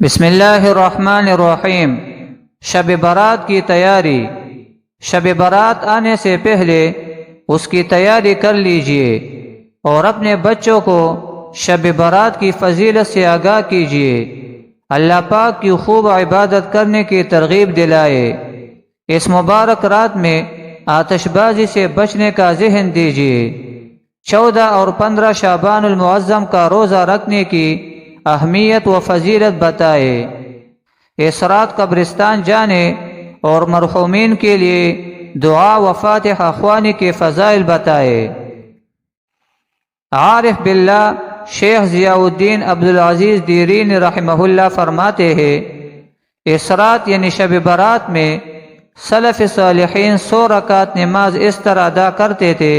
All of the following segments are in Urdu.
بسم اللہ الرحمن الرحیم۔ شب برات کی تیاری۔ شب برات آنے سے پہلے اس کی تیاری کر لیجئے اور اپنے بچوں کو شب برات کی فضیلت سے آگاہ کیجئے۔ اللہ پاک کی خوب عبادت کرنے کی ترغیب دلائے۔ اس مبارک رات میں آتش بازی سے بچنے کا ذہن دیجئے۔ 14 اور 15 شعبان المعظم کا روزہ رکھنے کی اہمیت و فضیلت بتائے۔ اس رات قبرستان جانے اور مرحومین کے لیے دعا و فاتحہ خوانی کے فضائل بتائے۔ عارف باللہ شیخ ضیاء الدین عبدالعزیز دیرین رحمہ اللہ فرماتے ہیں، اس رات یعنی شب برات میں سلف صالحین 100 رکعت نماز اس طرح ادا کرتے تھے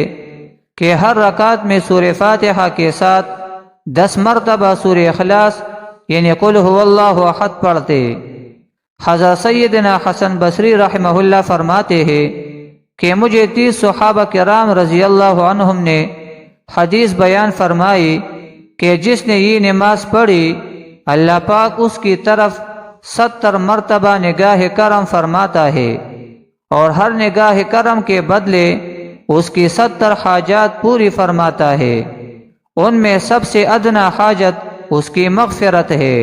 کہ ہر رکعت میں سورہ فاتحہ کے ساتھ 10 مرتبہ سورہ اخلاص یعنی قل هو اللہ احد پڑھتے۔ حضرت سیدنا حسن بصری رحمہ اللہ فرماتے ہیں کہ مجھے 30 صحابہ کرام رضی اللہ عنہم نے حدیث بیان فرمائی کہ جس نے یہ نماز پڑھی اللہ پاک اس کی طرف 70 مرتبہ نگاہ کرم فرماتا ہے اور ہر نگاہ کرم کے بدلے اس کی 70 حاجات پوری فرماتا ہے، ان میں سب سے ادنا حاجت اس کی مغفرت ہے۔